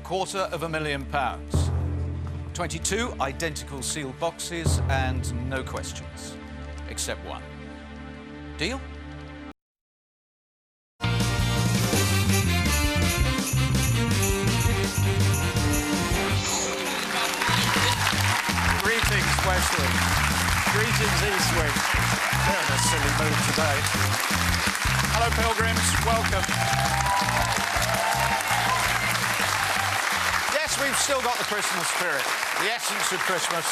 £250,000. 22 identical sealed boxes and no questions, except one. Deal? Greetings, Westwing. Greetings, Eastwing. They're in a silly mood today. Hello, pilgrims. Welcome. Yes, we've still got the Christmas spirit, the essence of Christmas,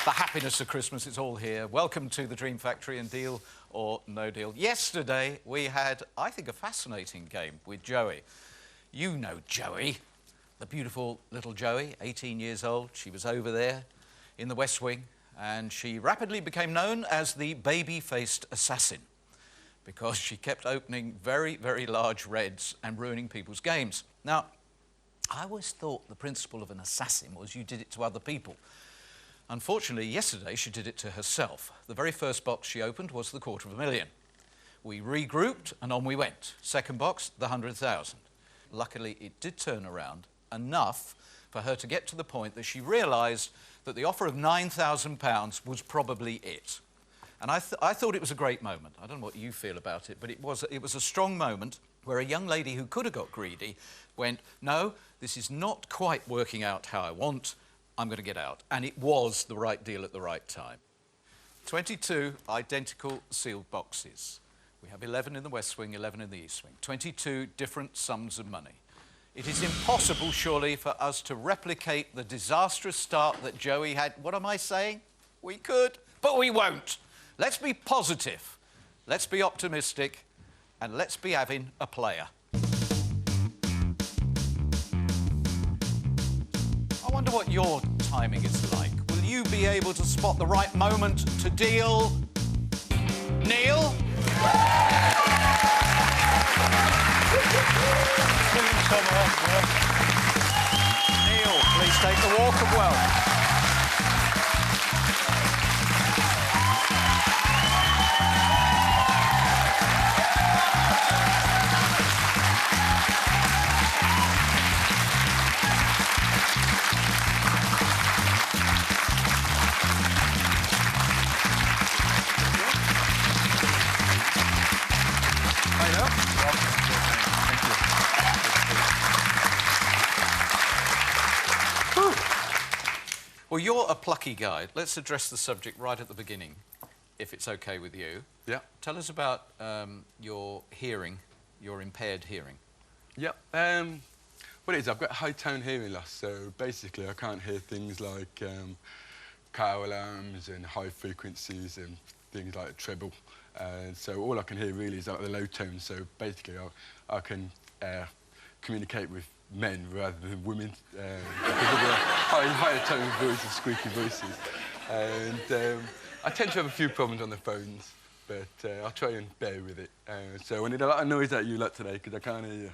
the happiness of Christmas. It's all here. Welcome to the Dream Factory and Deal or No Deal. Yesterday, we had, I think, a fascinating game with Joey. You know Joey. The beautiful little Joey, 18 years old. She was over there in the West Wing, and she rapidly became known as the baby-faced assassin because she kept opening very, very large reds and ruining people's games. Now, I always thought the principle of an assassin was you did it to other people. Unfortunately, yesterday she did it to herself. The very first box she opened was the £250,000. We regrouped and on we went. Second box, the 100,000. Luckily, it did turn around enough for her to get to the point that she realised that the offer of £9,000 was probably it. And I thought it was a great moment. I don't know what you feel about it, but it was a strong moment where a young lady who could have got greedy went, no, this is not quite working out how I want, I'm going to get out. And it was the right deal at the right time. 22 identical sealed boxes. We have 11 in the West Wing, 11 in the East Wing. 22 different sums of money. It is impossible, surely, for us to replicate the disastrous start that Joey had. What am I saying? We could, but we won't. Let's be positive. Let's be optimistic. And let's be having a player. I wonder what your timing is like. Will you be able to spot the right moment to deal? Neil? Neil, please take the walk of wealth. Well, you're a plucky guy. Let's address the subject right at the beginning, if it's OK with you. Yeah. Tell us about your hearing, your impaired hearing. Yeah. What it is, I've got high-tone hearing loss, so basically I can't hear things like car alarms and high frequencies and things like treble. So all I can hear really is like the low tones, so basically I can communicate with men rather than women because of the higher tone voices, squeaky voices. And I tend to have a few problems on the phones, but I'll try and bear with it. So I need a lot of noise out of you lot today because I can't hear you.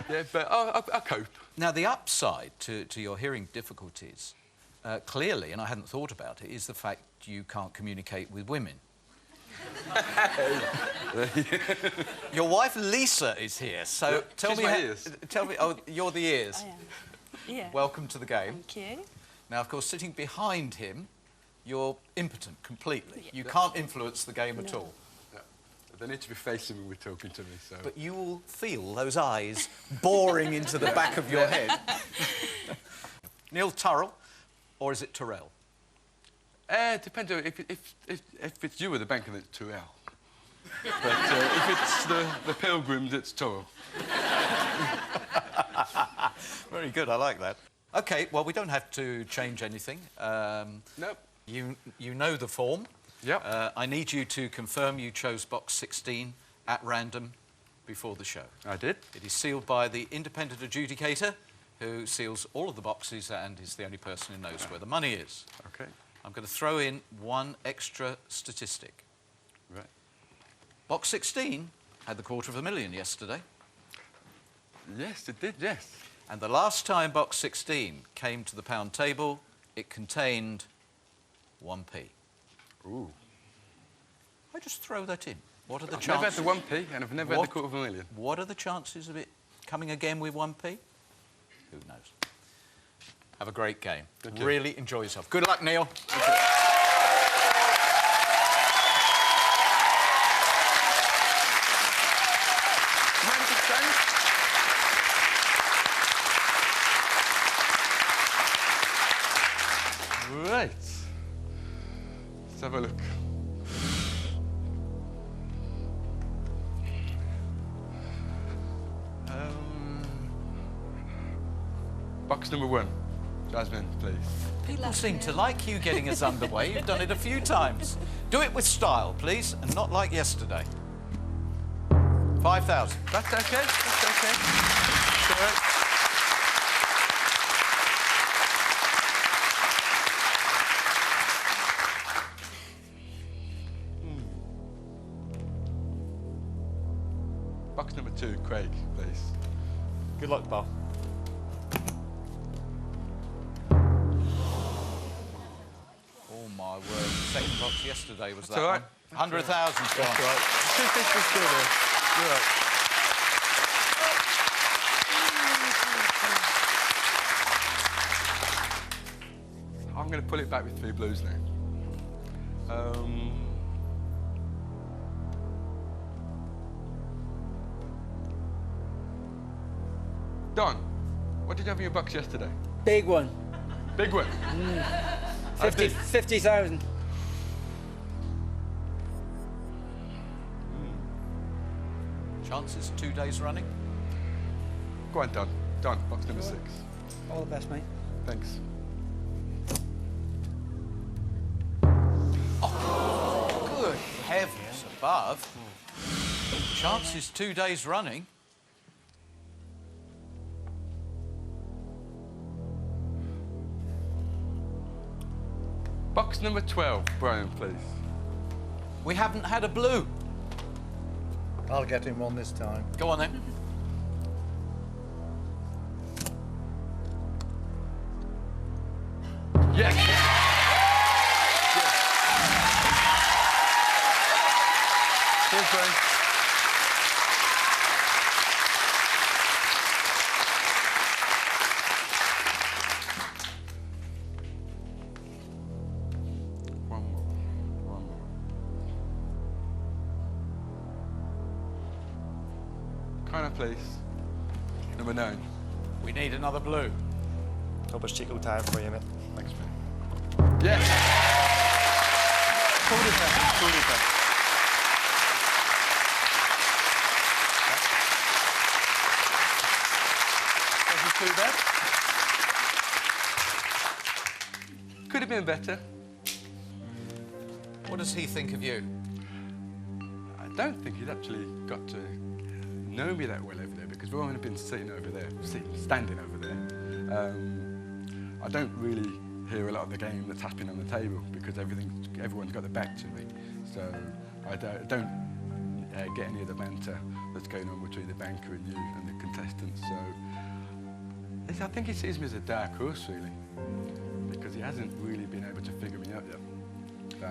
Yeah, but I'll cope. Now, the upside to your hearing difficulties, clearly, and I hadn't thought about it, is the fact you can't communicate with women. Your wife Lisa is here, so yeah, tell me. Tell me. Oh, you're the ears. I am. Yeah. Welcome to the game. Thank you. Now, of course, sitting behind him, you're impotent completely. Yeah. You can't influence the game at all. Yeah. They need to be facing me when we're talking to me, so... But you will feel those eyes boring into the back of your head. Neil Turrell, or is it Tyrrell? It depends. If it's you at the bank, then it's Tyrrell. But if it's the pilgrims, it's Turrell. Very good, I like that. OK, well, we don't have to change anything. Nope. You know the form. Yep. I need you to confirm you chose box 16 at random before the show. I did. It is sealed by the independent adjudicator, who seals all of the boxes and is the only person who knows where the money is. OK. I'm going to throw in one extra statistic. Right. Box 16 had the £250,000 yesterday. Yes, it did, yes. And the last time box 16 came to the pound table, it contained 1p. Ooh. I just throw that in. What are the I've chances? never had the 1p and I've never had the £250,000. What are the chances of it Coming again with 1p? Who knows? Have a great game. Thank you. Really enjoy yourself. Good luck, Neil. Right. Let's have a look. Box number 1. Jasmine, please. People seem to like you getting us underway. You've done it a few times. Do it with style, please, and not like yesterday. 5,000. That's okay. That's okay. It's all right. Box number 2, Craig, please. Good luck, pal. Oh, my word. The second box yesterday was That's that all right. one. 100,000 gone. That's all right. It's still there. You're right. I'm going to pull it back with 3 blues now. Don, what did you have in your box yesterday? Big one. Big one. 50,000. Chances 2 days running? Go on, Don. Don, box number 6. All the best, mate. Thanks. Good heavens above. Chances 2 days running? Box number 12, Brian, please. We haven't had a blue. I'll get him one this time. Go on then. Yes! Cheers, Brian. One more. One more. Connor, please. Number 9. We need another blue. Hope it's Chico time for you, mate. Thanks, man. Yes! Pull it back. Pull it back. Wasn't too bad. Could have been better. What does he think of you? I don't think he's actually got to know me that well over there because we've only been sitting over there, standing over there. I don't really hear a lot of the game that's happening on the table because everyone's got their back to me. So I don't get any of the banter that's going on between the banker and you and the contestants. So I think he sees me as a dark horse, really, because he hasn't really been able to figure me out yet.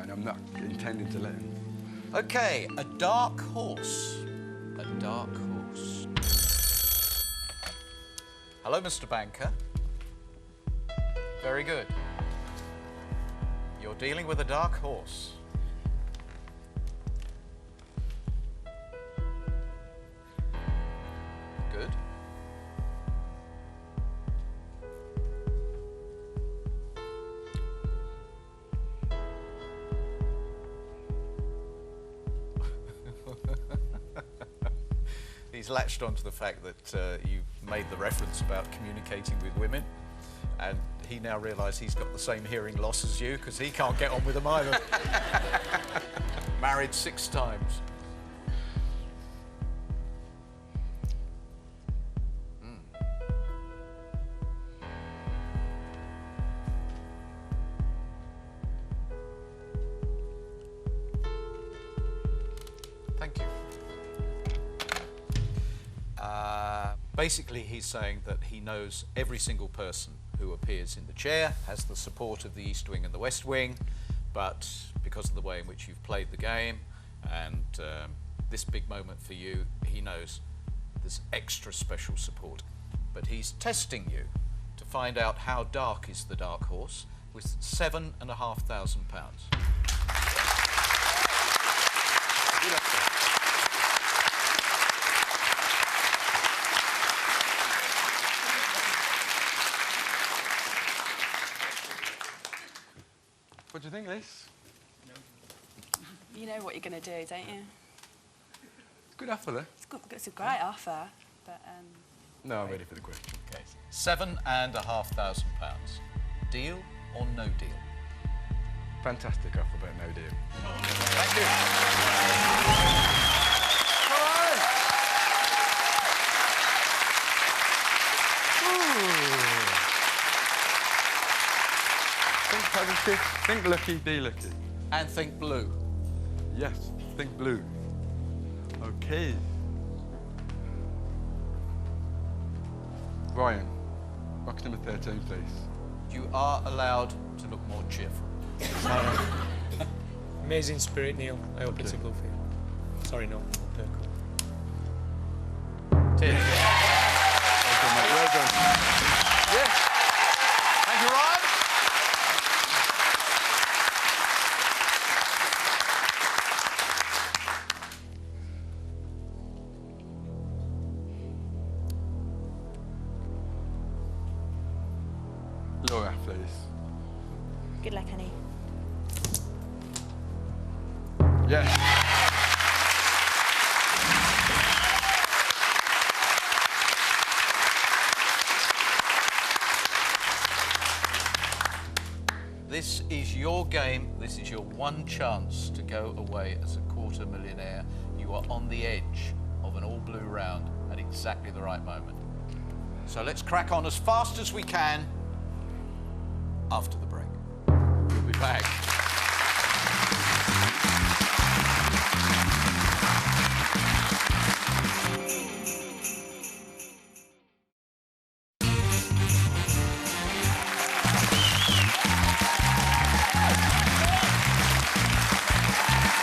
And I'm not intending to let him. Okay, a dark horse. A dark horse. Hello, Mr. Banker. Very good. You're dealing with a dark horse. Good. He's latched onto the fact that you made the reference about communicating with women, and he now realises he's got the same hearing loss as you because he can't get on with them either. Married 6 times. Thank you. Basically, he's saying that he knows every single person who appears in the chair, has the support of the East Wing and the West Wing, but because of the way in which you've played the game and this big moment for you, he knows there's extra special support. But he's testing you to find out how dark is the dark horse with £7,500. What do you think, Liz? You know what you're going to do, don't you? Good offer, though. It's a great offer, but No, I'm ready for the question. Okay. £7,500. Deal or no deal? Fantastic offer, but no deal. Thank you. Think positive, think lucky, be lucky. And think blue. Yes, think blue. Okay. Ryan, box number 13, please. You are allowed to look more cheerful. Amazing spirit, Neil. I hope it's a blue for you. Sorry, no. Purple. Cheers. Well done, mate. Well done. Yes. Thank you, Ryan. Laura, please. Good luck, honey. Yes. This is your game. This is your one chance to go away as a quarter millionaire. You are on the edge of an all blue round at exactly the right moment. So let's crack on as fast as we can after the break. We'll be back.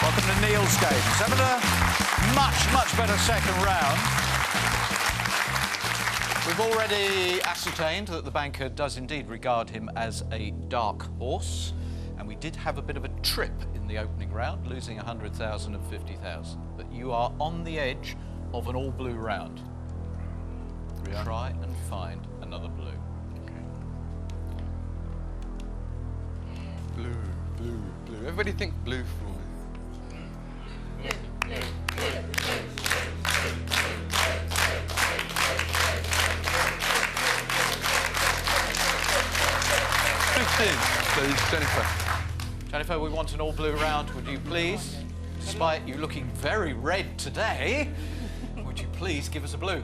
Welcome to Neil's game. He's having a much better second round. We've already ascertained that the banker does indeed regard him as a dark horse, and we did have a bit of a trip in the opening round, losing 100,000 and 50,000. But you are on the edge of an all-blue round. Try and find another blue. Blue, blue, blue. Everybody think blue for me. Please, Jennifer. Jennifer, we want an all-blue round. Would you please, despite you looking very red today, would you please give us a blue?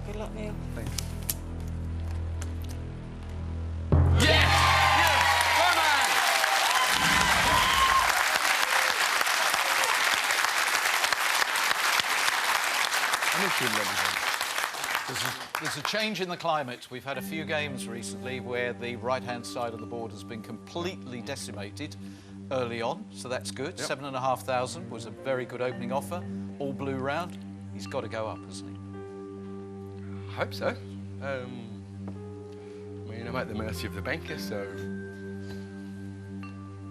Good luck, Neil. Thanks. Yes! I knew she would let me down. There's a change in the climate. We've had a few games recently where the right-hand side of the board has been completely decimated early on, so that's good. Yep. 7,500 was a very good opening offer. All blue round. He's got to go up, hasn't he? I hope so. I mean, I'm at the mercy of the banker, so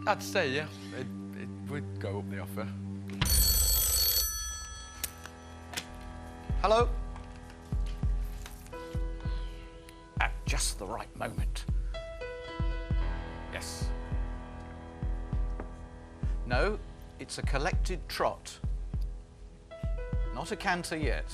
I'd say, yeah, it would go up the offer. Hello? At just the right moment. Yes. No, it's a collected trot. Not a canter yet.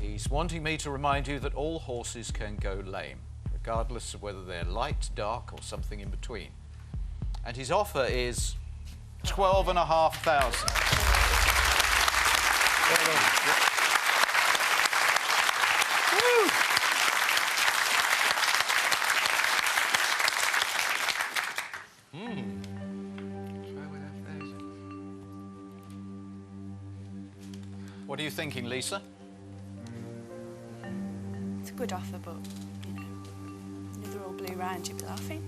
He's wanting me to remind you that all horses can go lame, regardless of whether they're light, dark, or something in between. And his offer is 12,500. What are you thinking, Lisa? it's a good offer, but, you know, another all blue around, you'd be laughing.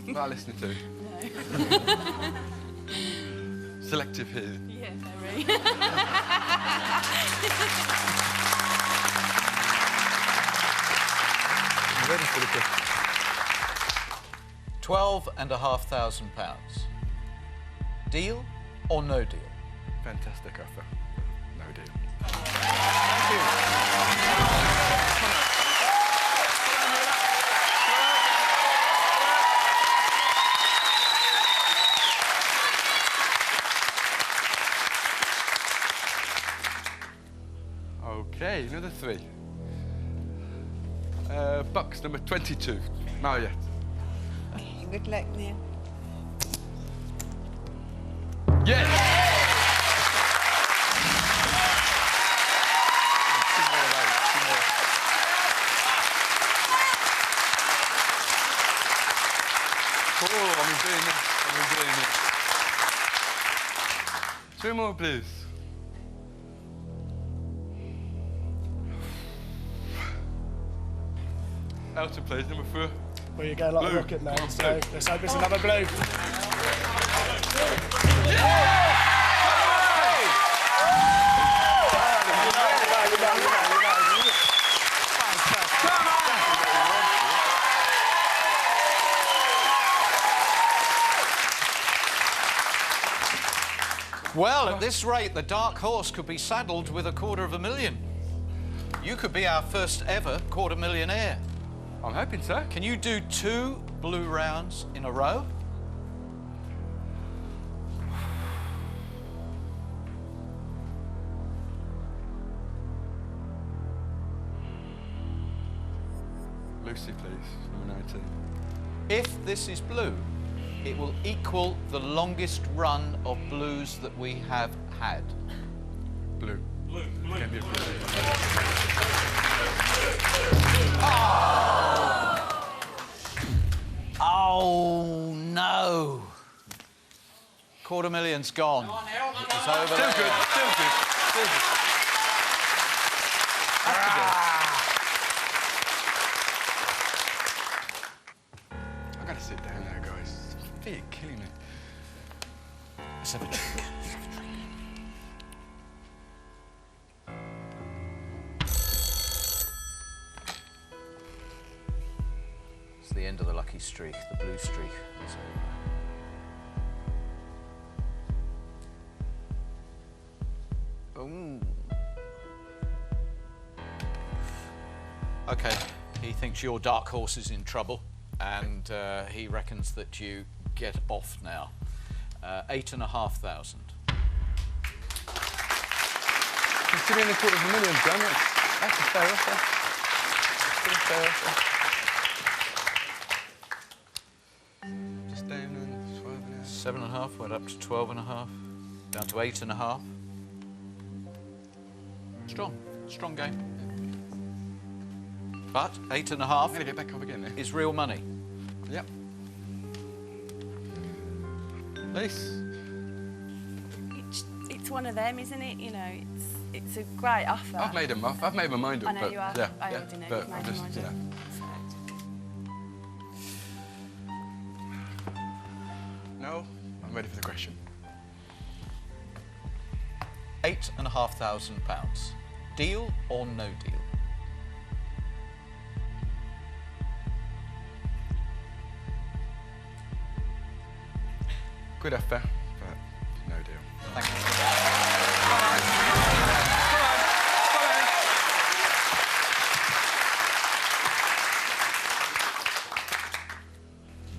Not listening to. No. Selective here. Yeah, very. I'm ready for the question. £12,500. Deal or no deal? Fantastic offer. No deal. Thank you. Okay, another 3. Box number 22. Mariette. Good luck, Neil. Yes! Oh, I'm enjoying this. I'm enjoying it. 2 more, please. Elton, please, number 4. Well, you get a lot of Blue. rocket now, Come on, so blue. let's hope it's another blue. Well, at this rate, the dark horse could be saddled with $250,000. You could be our first ever $250,000. I'm hoping so. Can you do 2 blue rounds in a row? Lucy, please, number 19. If this is blue, it will equal the longest run of blues that we have had. Blue. Blue. Can be a blue. Oh, no. $250,000's gone. It's over Still there. good, still good, still good. I've got to sit down now, guys. Feet are killing me. Let's have a drink. It's the end of the lucky streak, the blue streak. It's over. Ooh. OK, he thinks your dark horse is in trouble, and he reckons that you get off now. 8,500. Considering $250,000, John, that's a fair offer. That's a fair offer. Just down on 12 7.5 now. went up to 12.5, down to 8.5. Strong game. But I'm 8.5 going to get back up again now. is real money. Yep. Lise? It's one of them, isn't it? You know, it's a great offer. I've made my mind up. I know but you have. Yeah, I yeah, already know but you've made I'm your just, mind you up. know. No, I'm ready for the question. £8,500. Deal or no deal? Good offer, but no deal. Thank you.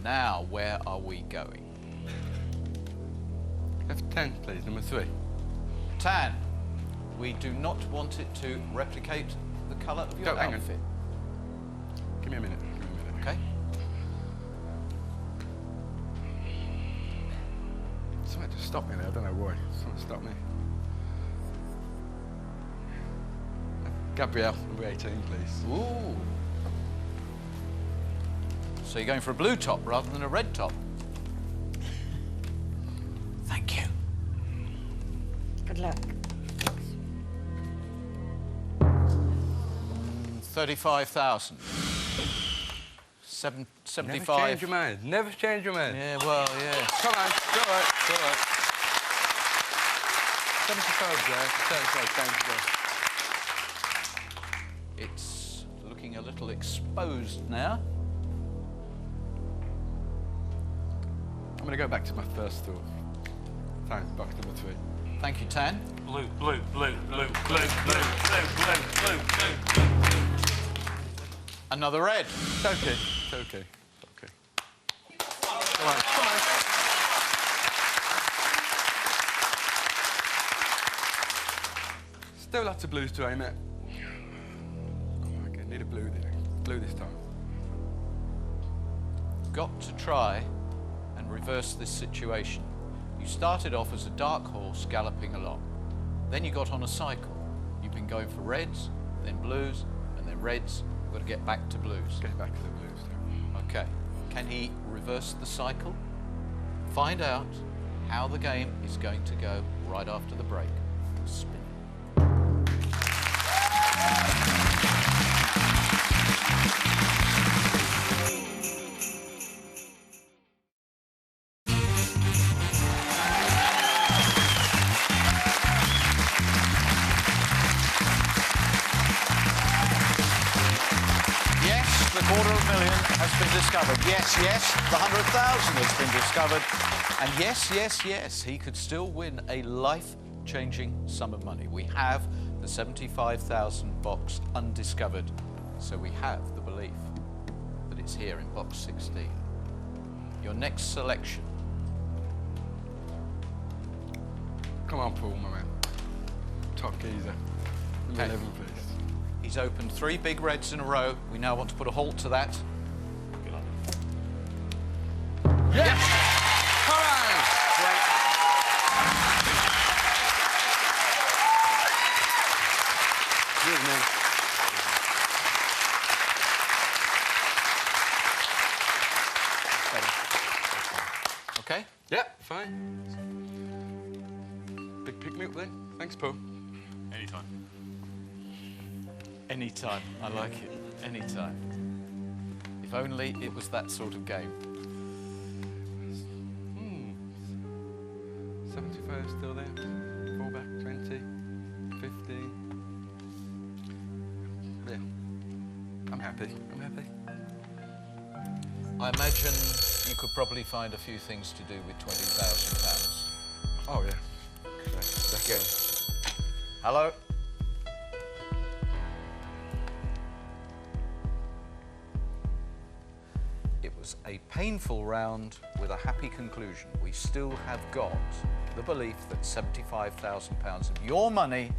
Now, where are we going? F10, please, number 3. Tan, we do not want it to replicate the colour of your Oh, hang on. outfit. Give me a minute. Okay? Something just stopped me there. I don't know why. Something stopped me. Gabrielle, number 18, please. Ooh. So you're going for a blue top rather than a red top? Thank you. Good luck. 35,000. Seven, Never 75. change your mind. Never change your mind. Yeah, well, yeah. Come on, it's all right, it's all right. 75 there. It's looking a little exposed now. I'm going to go back to my first thought. Time, box number 3. Thank you, Tan. Blue, blue, blue, blue, blue, blue, blue, blue, blue, blue. Another red. It's okay, it's okay, it's okay. Come on, come on. Still lots of blues to aim at. Come on, okay, need a blue there. Blue this time. Got to try and reverse this situation. You started off as a dark horse galloping along. Then you got on a cycle. You've been going for reds, then blues, and then reds. You've got to get back to blues. Get back to the blues now. Okay. Can he reverse the cycle? Find out how the game is going to go right after the break. Spin. Yes, the $250,000 has been discovered. Yes, yes, the 100,000 has been discovered. And yes, yes, yes, he could still win a life-changing sum of money. We have the 75,000 box undiscovered, so we have the belief that it's here in box 16. Your next selection. Come on, Paul, my man. Top geezer. Number Okay. 11, please. He's opened 3 big reds in a row. We now want to put a halt to that. Good luck. Yes! Come on! Good, man. Okay? Yeah, fine. Big pick-me-up then. Thanks, Paul. Anytime. Anytime. I like it. Anytime. If only it was that sort of game. 75 still there. Fullback, 20, 15. Yeah. I'm happy. I'm happy. I imagine you could probably find a few things to do with £20,000. Oh, yeah. Let's go. Hello? It was a painful round with a happy conclusion. We still have got the belief that £75,000 of your money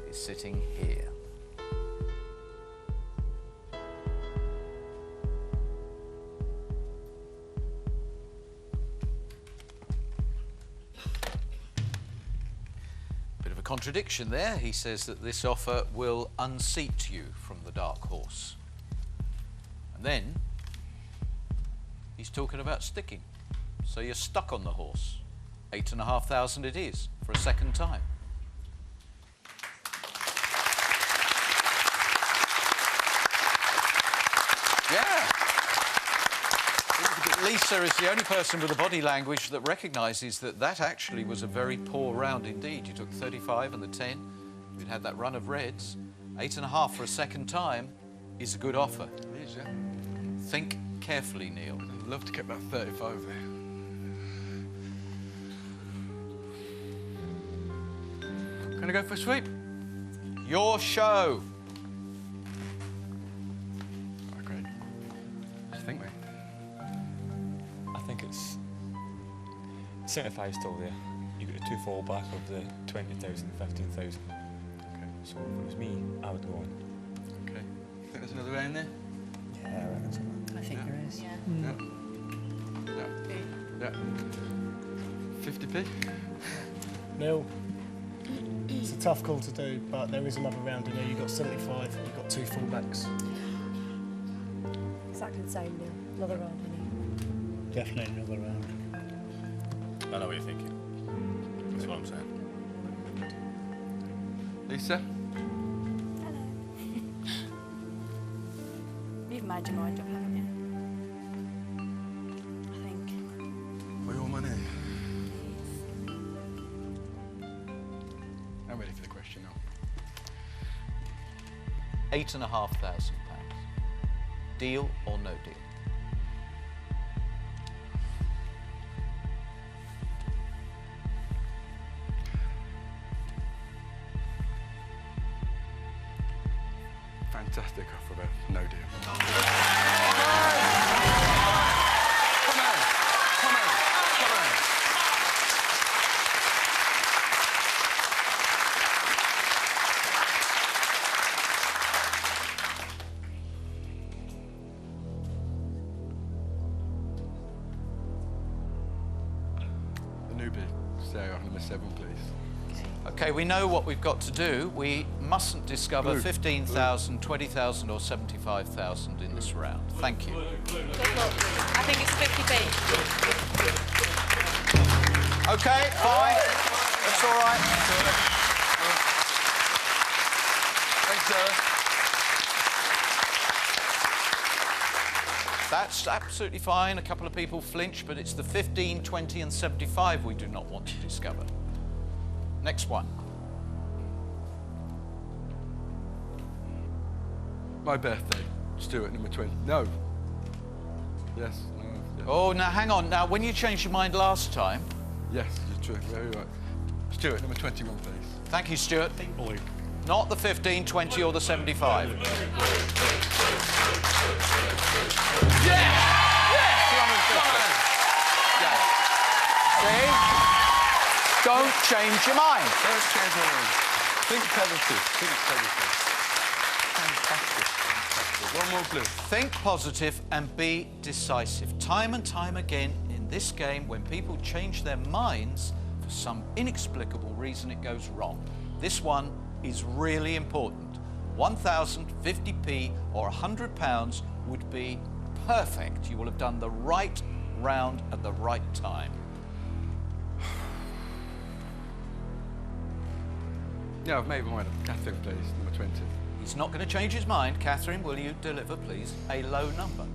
is sitting here. Bit of a contradiction there. He says that this offer will unseat you from the dark horse. And then he's talking about sticking. So you're stuck on the horse. 8,500 it is for a second time. Yeah. Lisa is the only person with a body language that recognises that that actually was a very poor round indeed. You took 35 and the 10. You'd had that run of reds. 8.5 for a second time is a good offer. It is, yeah. Think carefully, Neil. I'd love to get that 35 there. Can I go for a sweep? Your show. Oh, great. What do you think, mate? I think it's 75 still there. You got a 2 fall back of the 20,000, 15,000. Okay. So if it was me, I would go on. Okay. Think there's another round there? Yeah, I reckon so. I think there is. Yeah. Yeah. Yeah. 50p? Neil, it's a tough call to do, but there is another round in there. You've got 75, you've got 2 fullbacks. Exactly the same now. Another round, innit? Definitely another round. I know what you're thinking. That's what I'm saying. Lisa? Hello. You've made your mind up, haven't you? question now. £8,500. Deal or no deal? Fantastic offer there. No deal. Come on! Come on! Come on! The newbie, Sarah, number 7, please. Okay, we know what we've got to do. We mustn't discover Blue. 15,000, 20,000 or 75,000 in this round. Thank you. Good luck. I think it's 50p. Okay, fine. That's all right. Thanks, Sarah. That's absolutely fine. A couple of people flinch, but it's the 15, 20 and 75 we do not want to discover. Next one. My birthday, Stuart, number 20. No. Yes, no, yes. Oh, now hang on. Now, when you changed your mind last time, Yes, you're true, very right. Stuart, number 21, please. thank you, Stuart. Not the 15, 20 or the 75. Yeah! See? Don't change your mind. Don't change my mind. Think positive. Think positive. Fantastic. Fantastic. One more blue. Think positive and be decisive. Time and time again in this game, when people change their minds, for some inexplicable reason, it goes wrong. This one is really important. 1,050p or £100 would be perfect. You will have done the right round at the right time. Yeah, I've made my mind up. Catherine, please, number 20. He's not going to change his mind. Catherine, will you deliver, please, a low number?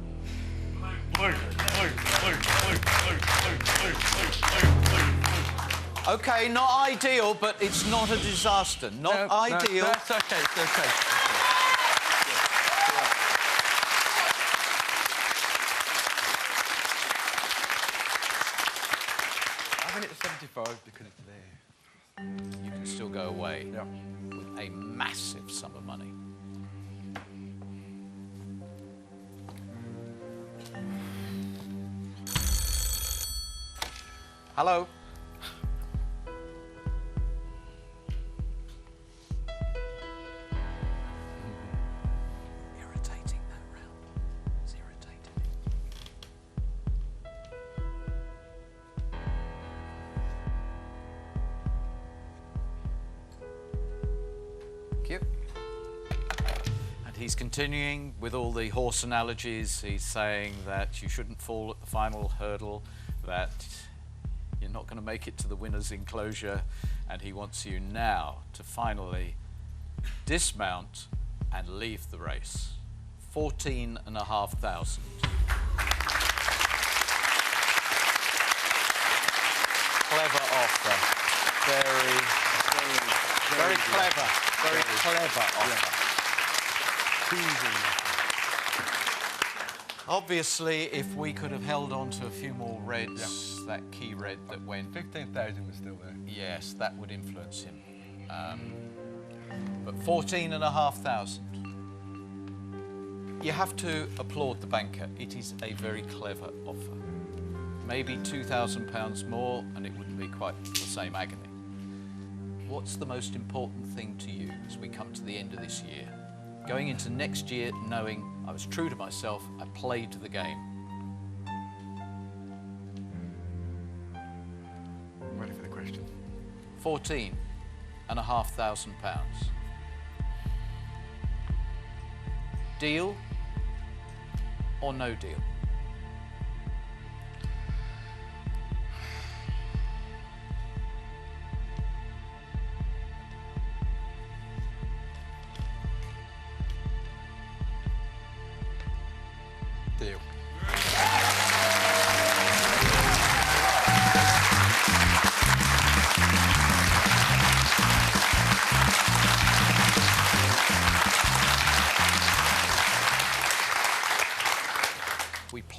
Okay, not ideal, but it's not a disaster. Not ideal. No, that's okay, it's okay. Having it at 75 because it's there. You can still go away Yeah. with a massive sum of money. Hello. Irritating, that round. It's irritating. Thank you. And he's continuing with all the horse analogies. He's saying that you shouldn't fall at the final hurdle, that you're not going to make it to the winner's enclosure, and he wants you now to finally dismount and leave the race. 14,500. Clever offer. Very clever. Very clever offer. Obviously, if we could have held on to a few more reds, that key red that went, 15,000 was still there. yes, that would influence him. But 14,500. You have to applaud the banker. It is a very clever offer. Maybe £2,000 more and it wouldn't be quite the same agony. What's the most important thing to you as we come to the end of this year? Going into next year knowing I was true to myself, I played the game. I'm ready for the question. £14,500. Deal or no deal? Deal.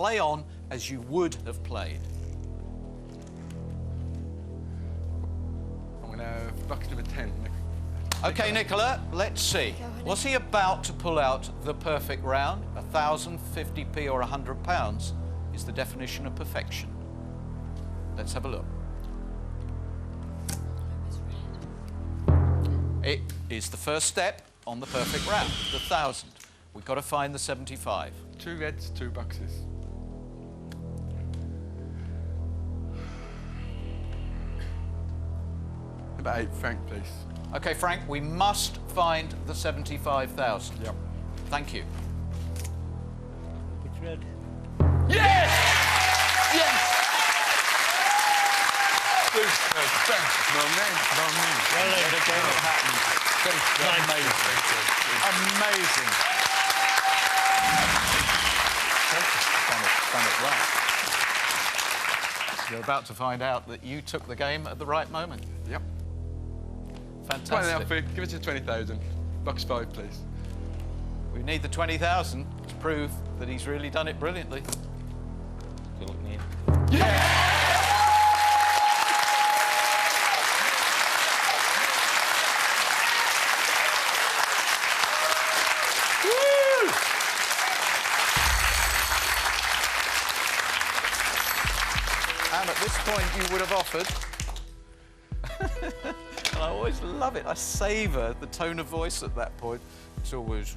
play on as you would have played. I'm going to have box number 10. OK, Nicola, let's see. Was he about to pull out the perfect round? 1,000, 50p or £100 is the definition of perfection. Let's have a look. It is the first step on the perfect round, the 1,000. We've got to find the 75. 2 reds, 2 boxes. About 8, Frank, please. OK, Frank, we must find the 75,000. Yep. Thank you. Which red? Yes! Yes! Thanks, my man. Yet again, it happened. Amazing. Done it right. You're about to find out that you took the game at the right moment. Yep. Fantastic. Give it to 20,000. Box 5, please. We need the 20,000 to prove that he's really done it brilliantly. Good luck, Neil. And at this point, you would have offered. And I always love it. I savour the tone of voice at that point. It's always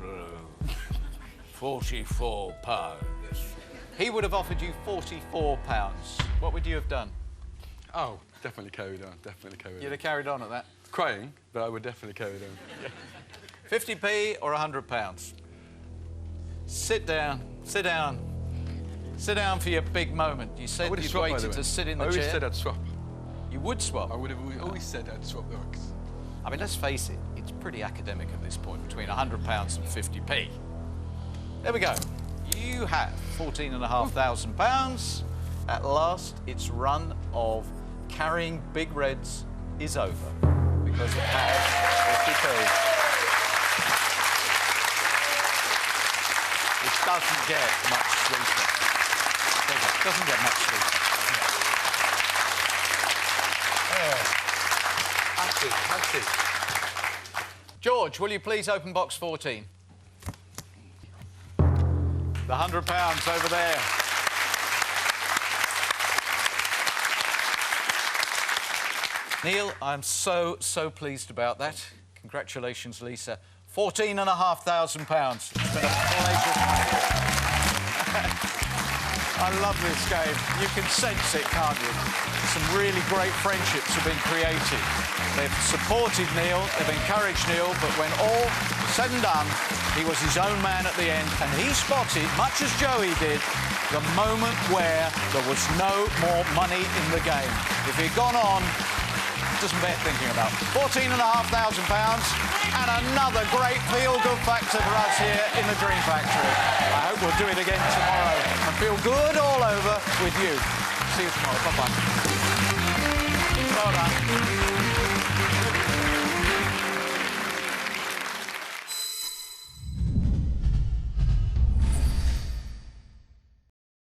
£44. He would have offered you £44. What would you have done? Oh, definitely carried on. Definitely carried You'd on. have carried on at that. Crying, but I would definitely carried on. 50p or £100? Sit down. Sit down. Sit down for your big moment. You said you'd waited to sit in the I always chair. said I'd swap. You would swap. I would have always said I'd swap the box. I mean, let's face it, it's pretty academic at this point, between £100 and 50p. There we go. You have £14,500. At last, its run of carrying big reds is over, because it has 50p. It doesn't get much sweeter. It doesn't get much sweeter. That's it. George, will you please open box 14? The £100 over there. Neil, I'm so pleased about that. Congratulations, Lisa. £14,500. It's been a pleasure. I love this game. You can sense it, can't you? Some really great friendships have been created. They've supported Neil, they've encouraged Neil, but when all said and done, he was his own man at the end, and he spotted, much as Joey did, the moment where there was no more money in the game. If he'd gone on, doesn't bear thinking about. £14,500 and another great feel-good factor for us here in the Dream Factory. I hope we'll do it again tomorrow and feel good all over with you. See you tomorrow. Bye-bye. Well done.